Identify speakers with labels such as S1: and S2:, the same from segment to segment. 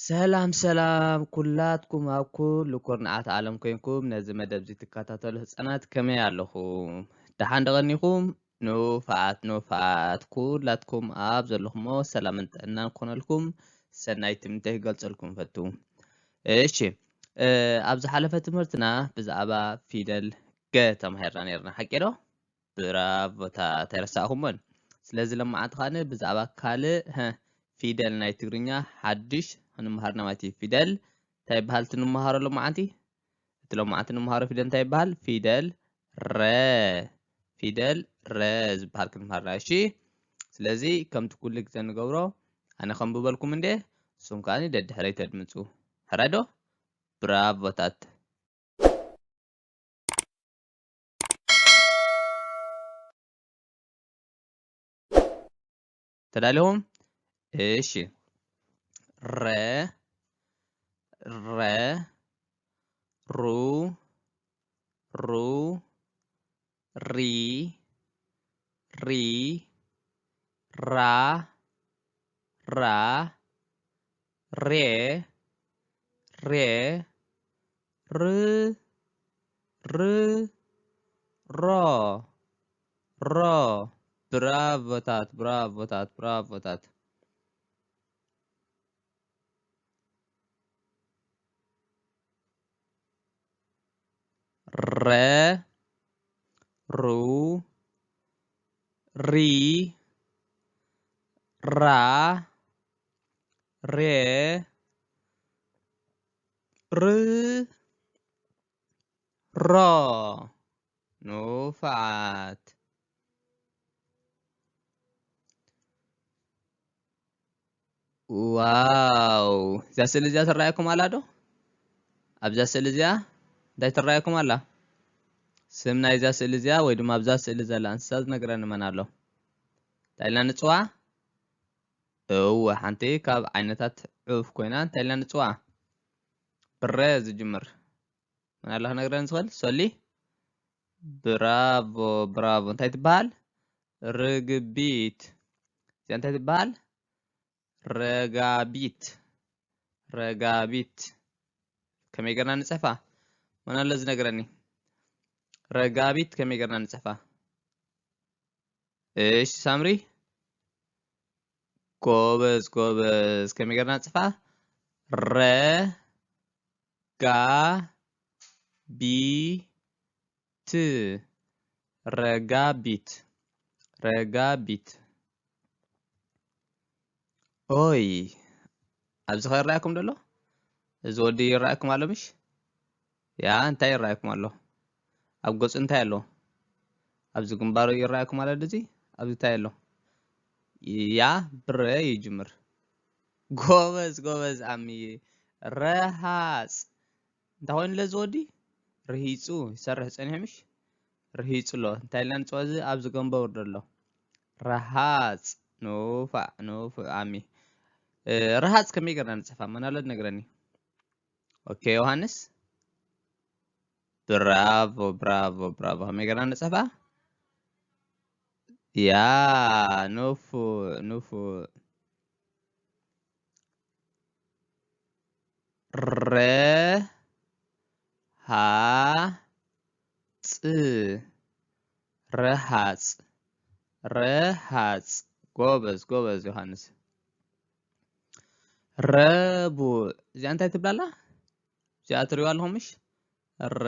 S1: ሰላም ሰላም ኩላትኩም ኣብ ኩሉ ኩርናዓት ዓለም ኮይንኩም ነዚ መደብ እዚ ትከታተሉ ህፃናት ከመይ ኣለኹም? ደሓን ደቐኒኹም? ኑፋኣት ኩላትኩም ኣብ ዘለኹሞ ሰላምን ጥዕናን ክኾነልኩም ሰናይ ትምኒተይ ክገልፀልኩም ፈቱ። እሺ ኣብ ዝሓለፈ ትምህርትና ብዛዕባ ፊደል ገ ተማሂርና ነርና ሓቂ ዶ? ብራቮታት ኣይረሳእኹሞን። ስለዚ ለማዓንቲ ኻነ ብዛዕባ ካልእ ፊደል ናይ ትግርኛ ሓድሽ እንመሃርና ማለት እዩ። ፊደል እንታይ ይበሃል እቲ እንመሃሮ ሎማዓንቲ? እቲ ሎማዓንቲ እንመሃሮ ፊደል እንታይ ይበሃል? ፊደል ረ። ፊደል ረ ዝበሃል ክንመሃርና። እሺ ስለዚ ከምቲ ኩሉ ግዜ ንገብሮ ኣነ ከንብበልኩም እንዴ ንስኹም ከዓኒ ደድሕረይ ተድምፁ። ሕራይ ዶ? ብራቮታት። ተዳሊኹም? እሺ ረ ረ ሩ ሩ ሪ ሪ ራ ራ ሬ ሬ ር ር ሮ ሮ ብራቮታት ብራቮታት ብራቮታት። ረ ሩ ሪ ራ ሬ ር ሮ ኑፋዓት። ዋው እዛ ስእሊ እዚኣ ትረኣየኩም ኣላ ዶ? ኣብዛ ስእሊ እዚኣ እንታይ ትረኣየኩም ኣላ? ስም ናይዛ ስእሊ እዚኣ ወይ ድማ ኣብዛ ስእሊ ዘላ እንስሳ ዝነግረኒ መን ኣሎ? እንታይ ኢልና ንፅዋዕ? እወ ሓንቲ ካብ ዓይነታት ዑፍ ኮይና እንታይ ኢልና ንፅዋዕ? ብረ ዝጅምር መን ኣላ ክነግረኒ ዝኽእል? ሰሊ? ብራቮ ብራቮ። እንታይ ትበሃል? ርግቢት። እዚኣ እንታይ ትበሃል? ረጋቢት ረጋቢት። ከመይ ጌርና ንፅሕፋ? መን ኣሎ ዝነግረኒ? ረጋቢት ከመይ ጌርና ንፅሕፋ? እሺ ሳምሪ? ጎበዝ ጎበዝ። ከመይ ጌርና ንፅሕፋ? ረ ጋ ቢ ት ረጋቢት ረጋቢት። ኦይ ኣብዚ ኸ ይረኣየኩም ደሎ? እዚ ወዲ ይረኣየኩም ኣሎ ምሽ? ያ እንታይ ይረኣየኩም ኣሎ? ኣብ ገፁ እንታይ ኣሎ? ኣብዚ ግንባሩ ይረኣየኩም ኣሎ ድዚ? ኣብዚ እንታይ ኣሎ? ያ ብረ ይጅምር። ጎበዝ ጎበዝ ዓሚዬ። ረሃፅ እንታይ ኮይኑ ለዚ ወዲ? ርሂፁ ይሰርሕ ፀኒሑ ምሽ? ርሂፁ ኣሎ። እንታይ ኢልና ንፅውዕ እዚ ኣብዚ ገንበሩ ደሎ? ረሃፅ። ኑፋዕ ኑፉዕ ዓሚ። ረሃፅ ከመይ ጌርና ንፅሕፋ? መን ኣሎ ዝነግረኒ? ኦኬ ዮሃንስ? ብራቮ ብራቮ ብራቮ። ከመይ ጌርና ንፅሕፋ? ያ ኑፉዕ ኑፉዕ። ረ ሃ ፅ ረሃፅ ረሃፅ። ጎበዝ ጎበዝ ዮሃንስ። ረቡዕ እዚኣ እንታይ ትብላላ? እዚኣ ትሪእዋ ኣለኹም ምሽ? ረ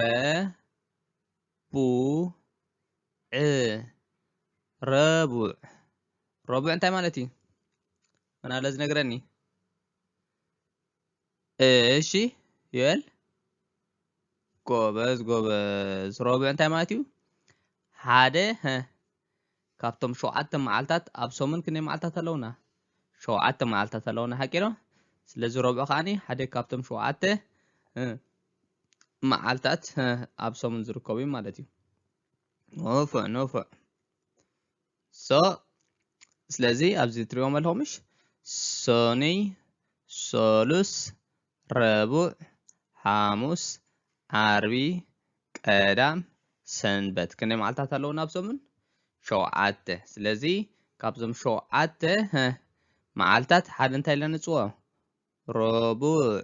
S1: ቡ ዕ ረቡዕ። ረቡዕ እንታይ ማለት እዩ? መን ኣሎ ዝነግረኒ? እሺ ዮኤል? ጎበዝ ጎበዝ። ረቡዕ እንታይ ማለት እዩ? ሓደ ካብቶም 7 መዓልታት ኣብ ሰሙን ክንደይ መዓልታት ኣለውና? 7 መዓልታት ኣለውና ሓቂ ዶ? ስለዚ ረቡዕ ከዓኒ ሓደ ካብቶም 7 መዓልታት ኣብ ሰሙን ዝርከቡ እዩ ማለት እዩ። ኑፉዕ ኑፉዕ። ስለዚ ኣብዚ ትሪእዎም ኣለኹም ምሽ? ሰኒ ሰሉስ ረቡዕ ሓሙስ ዓርቢ ቀዳም ሰንበት። ክንደይ መዓልታት ኣለውና ኣብ ሰሙን? 7። ስለዚ ካብዞም 7 መዓልታት ሓደ እንታይ ኢልና ንፅውዖ? ربوع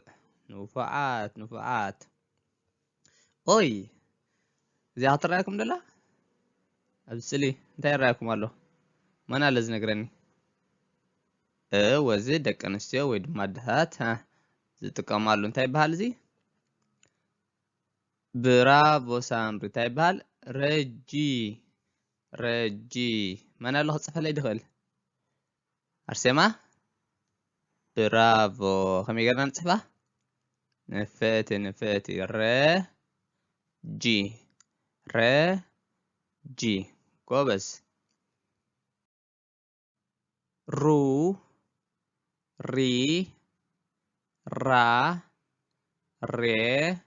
S1: نفعات نفعات أوي زي هترأيكم دلا أبسلي انت رأيكم الله ما أنا لازم نقرني وزيدك أنستيو ويد مدهات ها زتكمالو انت بحال زي برافو سامري انت بحال رجي رجي ما أنا الله صفة لي دخل أرسمة برافو خمي قرنا نصفة نفاتي نفاتي جي ر جي كوبس رو ري را ري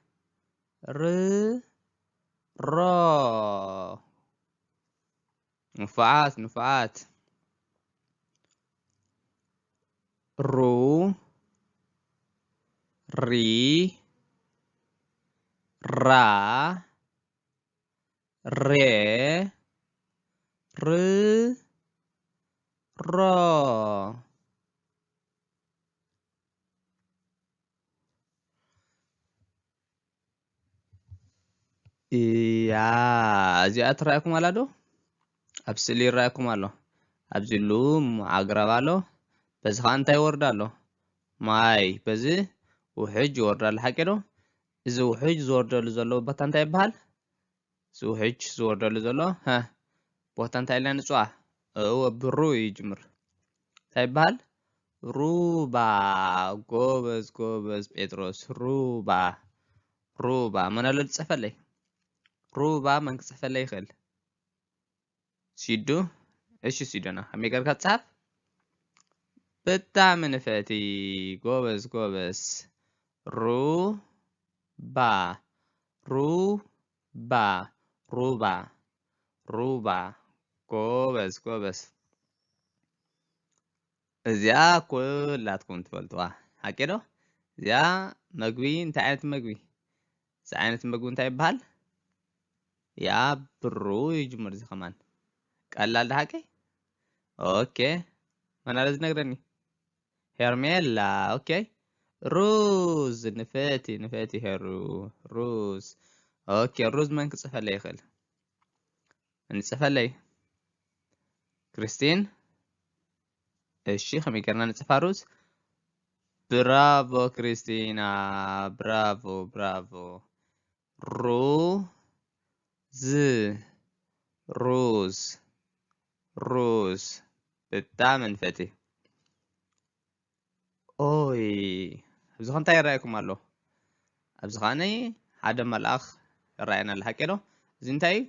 S1: ر را نفعات نفعات رو ري را ري ر را يا እዚኣት ረኣይኩም ኣላ ዶ ኣብ ስእሊ ይረኣይኩም ኣሎ ኣብዚ ሉም ኣግራብ ኣሎ በዚ ከዓ እንታይ ይወርድ ኣሎ ማይ በዚ ውሕጅ ይወርድ ኣሎ ሓቂ ዶ እዚ ውሕጅ ዝወርደሉ ዘሎ ቦታ እንታይ ይበሃል እዚ ውሕጅ ዝወርደሉ ዘሎ ቦታ እንታይ ኢልና ንፅዋዕ ብሩ ይጅምር እንታይ ይበሃል ሩባ ጎበዝ ጎበዝ ጴጥሮስ ሩባ ሩባ መን ኣሎ ዝፅሕፈለይ ሩባ መን ክፅሕፈለይ ይኽእል ሲዱ እሺ ሲዶና ከመይ ጌርካ ትፅሓፍ ብጣዕሚ ንፈቲ ጎበዝ ጎበዝ ሩባ ሩባ ሩባ ሩባ ጎበዝ ጎበዝ እዚኣ ኩላትኩም ትፈልጥዋ ሓቂ ዶ እዚኣ መግቢ እንታይ ዓይነት መግቢ እዚ ዓይነት መግቢ እንታይ ይበሃል ያ ብሩ ይጅምር እዚ ከማን ቀላል ሓቂ ኦኬ መን ኣለ ዝነግረኒ ሄርሜላ ኦኬ ሩዝ ንፈቲ ንፈቲ ሄሩ ሩዝ ኦኬ ሩዝ መን ክፅሕፈለይ ይኽእል እንፅሕፈለይ ክርስቲን እሺ ከመይ ጌርና ንፅፋ ሩዝ ብራቮ ክርስቲና ብራቮ ብራቮ ሩዝ ሩዝ ሩዝ ብጣዕሚ ንፈቲ ኦይ ኣብዚ ከ እንታይ ይረኣየኩም ኣሎ ኣብዚ ከዓኒ ሓደ መልኣኽ ይረኣየና ኣሎ ሓቂ ዶ እዚ እንታይ እዩ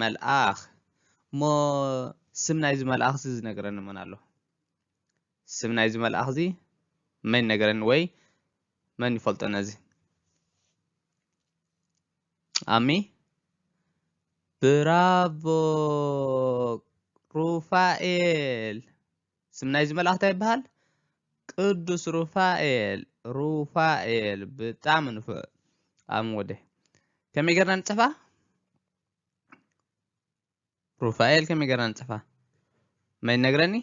S1: መልኣኽ እሞ ስም ናይዚ መልኣኽ እዚ ዝነግረኒ መን ኣሎ ስም ናይዚ መልኣኽ እዚ መን ነገረኒ ወይ መን ይፈልጦ ነዚ ኣሚ ብራቮ ሩፋኤል ስም ናይዚ መልኣኽ እንታይ ይበሃል ቅዱስ ሩፋኤል ሩፋኤል ብጣዕሚ ንፉዕ ኣብ ወደ ከመይ ጌርና ንፅፋ ሩፋኤል ከመይ ጌርና ንፅፋ መን ነግረኒ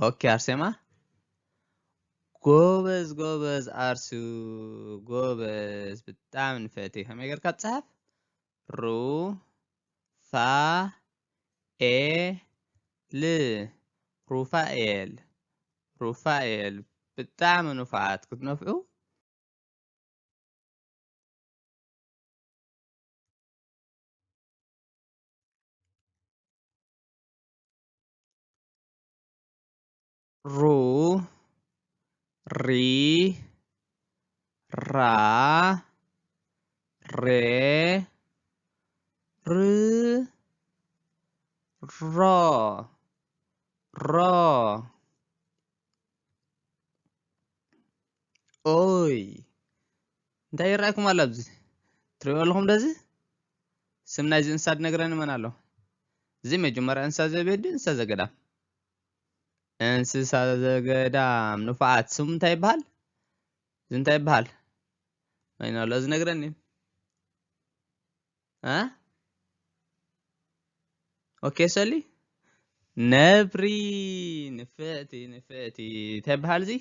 S1: ኦኬ ኣርሴማ ጎበዝ ጎበዝ ኣርሱ ጎበዝ ብጣዕሚ ንፈቲ ከመይ ጌርካ ትፅሓፍ ሩፋኤል ሩፋኤል ሩፋኤል ብጣዕሚ ንፉዓት ክትነፍዑ ሩ ሪ ራ ሬ ር ሮ ሮ ኦይ እንታይ ይረኣይኩም ኣሎ ኣብዚ ትሪእዩ ኣለኹም ደዚ ስም ናይዚ እንስሳ ድነግረኒ መን ኣሎ እዚ መጀመርያ እንስሳ ዘቤት ድዩ እንስሳ ዘገዳም እንስሳ ዘገዳም ንፉዓት ስሙ እንታይ ይበሃል እዚ እንታይ ይበሃል መን ኣሎ ዝነግረኒ ኦኬ ሰሊ ነብሪ ንፈቲ ንፈቲ እንታይ ይበሃል እዚ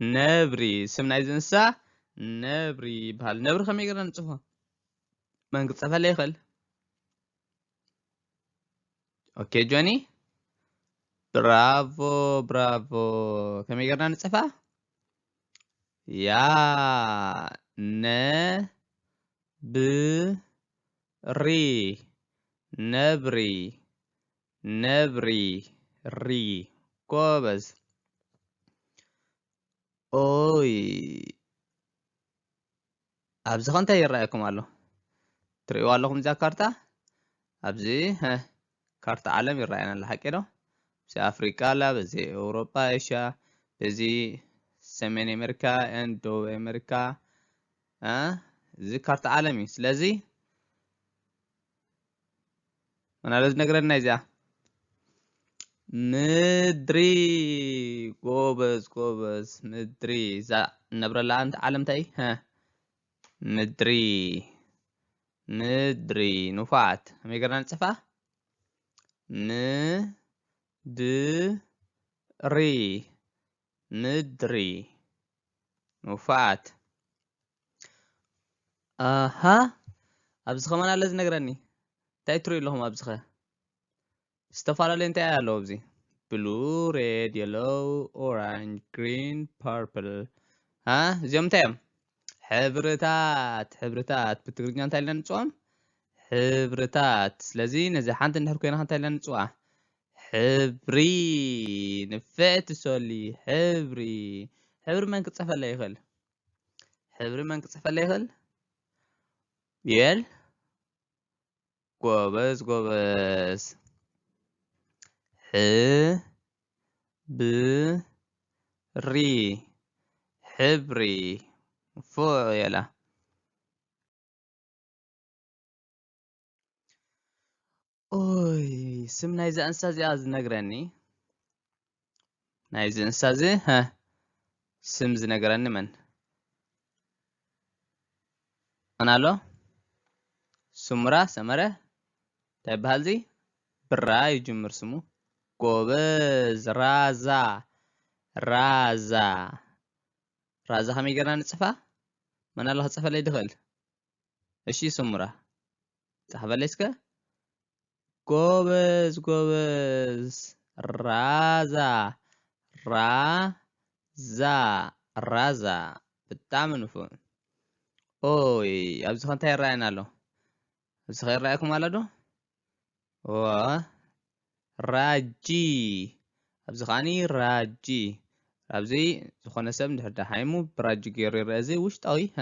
S1: نبري سمنا إنسا نبري بحال نبر خمي قرنا نصفه ما نقصفها ليه خل أوكي جوني برافو برافو كمي قرنا نصفها يا ن ب ري نبري نبري ري كوبز أوي أبز خانتا يرأيكم الله تريوا لكم ذا كارتا أبزي ها كارتا عالم يرأينا الحكي بزي أفريقيا لا بزي أوروبا إيشيا بزي سمين أمريكا أند دوب أمريكا زي كارتا عالمي سلازي أنا لازم نقرأ إذا مدري قوبز مدري زا نبرة لأنت عالم تاي ها مدري نفعت هم يقرأ نصفة مدري نفعت ها أبزخ مانا لازم نقرأني تايتري لهم أبزخ استفعل اللي انت قالوا بزي blue red yellow orange green purple زيهم تايم حبرتات بتقريبا انت اللي نتوام حبرتات سلازي نزي حانت نحر كوينا انت اللي نتوام حبري نفعت سولي حبر ما نكتصف اللي يخل حبر ما نكتصف اللي يخل يل قوبز حبري فعلا اوي سم نايزة انسازي از نقراني نايزة انسازي سم زنقراني من انا لو سمرة طيب هالزي برا يجمر سمو قوبز رازا خمي قراني تصفى من الله تصفى لي دخل اشي سمرة تصفى ليسكا قوبز رازا بتعمل فون اوي ابز خانتا يراينا له ابز خير رايكم على دو راجي ابز خاني راجي ابزي زخونه سب ندحر حيمو براجي غير رازي وشطاوي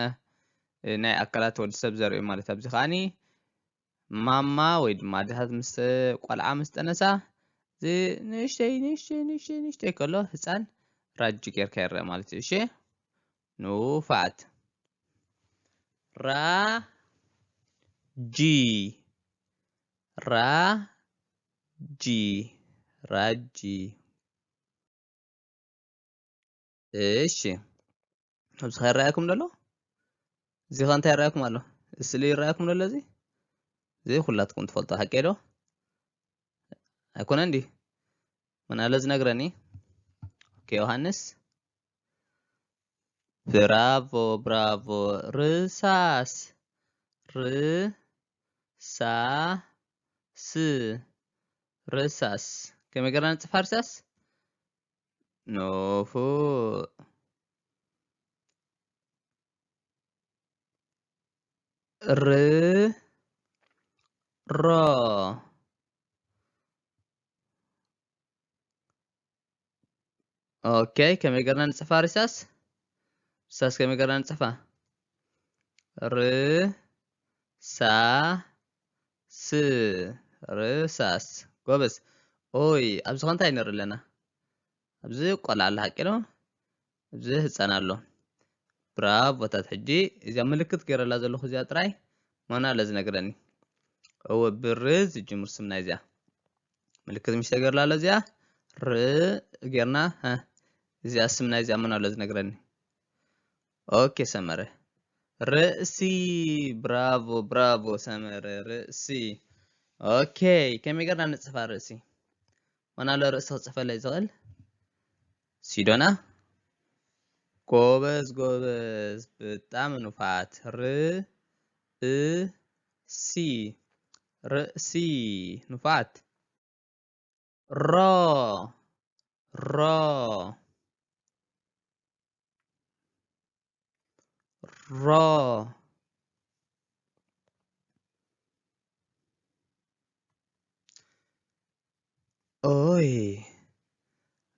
S1: ناي اكلات ود سب زري مالت ابز خاني ماما ويد ما دحت مس قلعه مستنسا زي نشتي كله حسان راجي غير كير مالت ايش نو فات راجي ايش بس خير رايكم لولو زي خانت رايكم الله السلي رايكم لولو زي كلاتكم تفضلوا حكيلو هيكون عندي من لازم نقراني اوكي يوحنس برافو رساس رساس كم يقرأ نصف رساس نوفو را اوكي كم يقرأ نصف رساس كم يقرأ نصفها رساس قبس اوي ابز خانتا ينر لنا ابز قلع الله حقيلو ابز هصنا له برافو تحجي اذا ملكت غير لا زلو خزيا طراي مانا لز نغرني هو برز جمر سمنا ازيا ملكت مش تغير لا لزيا غيرنا ازيا سمنا ازيا مانا لز نغرني اوكي سمره رأسي برافو سمره رأسي اوكي كم يقرأ نصف رأسي وانا على رأسه صفة لا يزغل سيدونا ጎበዝ ጎበዝ በጣም ንፋት እ ሲ ርእሲ ንፋት ሮ ሮ ሮ ኦይ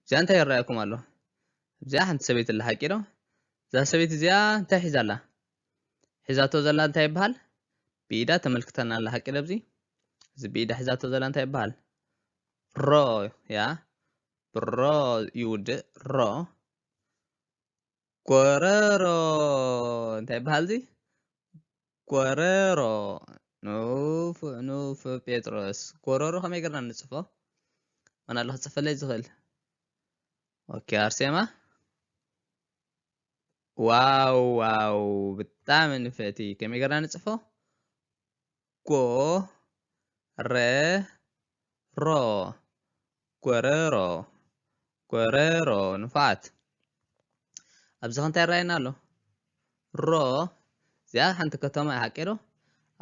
S1: እዚኣ እንታይ ይረአየኩም ኣሎ እዚኣ ሓንቲ ሰበይቲ ኣላ ሓቂ ዶ እዛ ሰበይቲ እዚኣ እንታይ ሒዛ ኣላ ሒዛቶ ዘላ እንታይ ይበሃል ብኢዳ ተመልክተና ኣላ ሓቂ ዶ እዚ ብኢዳ ሒዛቶ ዘላ እንታይ ይበሃል ሮ ያ ብሮ ይውድእ ሮ ጎረሮ እንታይ ይበሃል እዚ ጎረሮ ኑፍ ጴጥሮስ ጎረሮ ከመይ ጌርና ንፅፎ ማን ኣሎ ክፅፈለይ ዝኽእል ኦኬ ኣርሴማ ዋው ዋው ብጣዕሚ ንፈቲ ከመይ ጌርና ንፅፎ ጎ ረ ሮ ጎረሮ ጎረሮ ንፋት ኣብዚ እንታይ ይረአየና ኣሎ ሮ እዚኣ ሓንቲ ከተማ እያ ሓቂ ዶ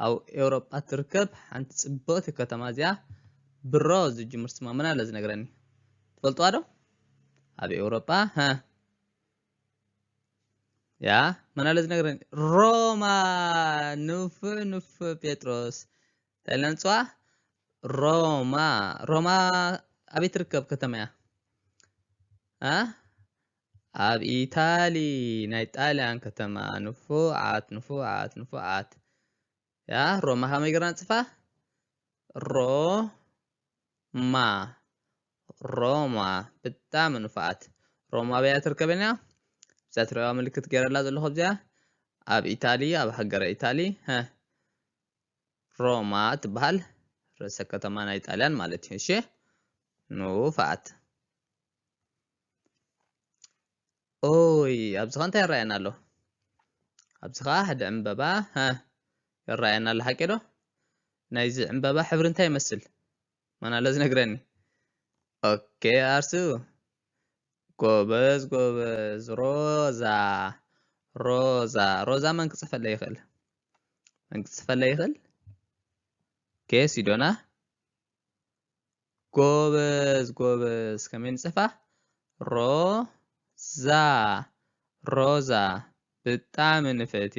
S1: ኣብ ኤውሮጳ ትርከብ ሓንቲ ፅብቕቲ ከተማ እዚኣ ብሮ ዝጅምር ስማ መን ኣለ ዝነግረኒ ትፈልጥዋ ዶ ኣብ ኤውሮጳ ያ መን ኣለ ዝነግረኒ ሮማ ንፍ ጴጥሮስ እንታይ ኢልና ንፅዋ ሮማ ሮማ ኣበይ ትርከብ ከተማ እያ ኣብ ኢታሊ ናይ ጣልያን ከተማ ንፉዓት ያ ሮማ ከመይ ጌርና ንፅፋ ሮማ ብጣዕሚ ንፉዓት ሮማ ኣበያ ትርከብ እያ እዛ ትሪእዋ ምልክት ገይረላ ዘለኹ እዚኣ ኣብ ኢታሊ ኣብ ሃገረ ኢታሊ ሮማ ትበሃል ርእሰ ከተማ ናይ ጣልያን ማለት እዩ እሺ ንፉዓት ኦይ ኣብዚ ኸ እንታይ ይረአየና ኣሎ ኣብዚ ኸ ሓደ ዕምበባ ይረአየና ኣሎ ሓቂ ዶ ናይዚ ዕምበባ ሕብሪ እንታይ ይመስል ማን ኣሎ ዝነግረኒ ኦኬ ኣርሱ ጎበዝ ጎበዝ ሮዛ መን ክፅፈለ ይኽእል ኬ ሲዶና ጎበዝ ከመይ ንፅፋ ሮዛ ብጣዕሚ ንፈቲ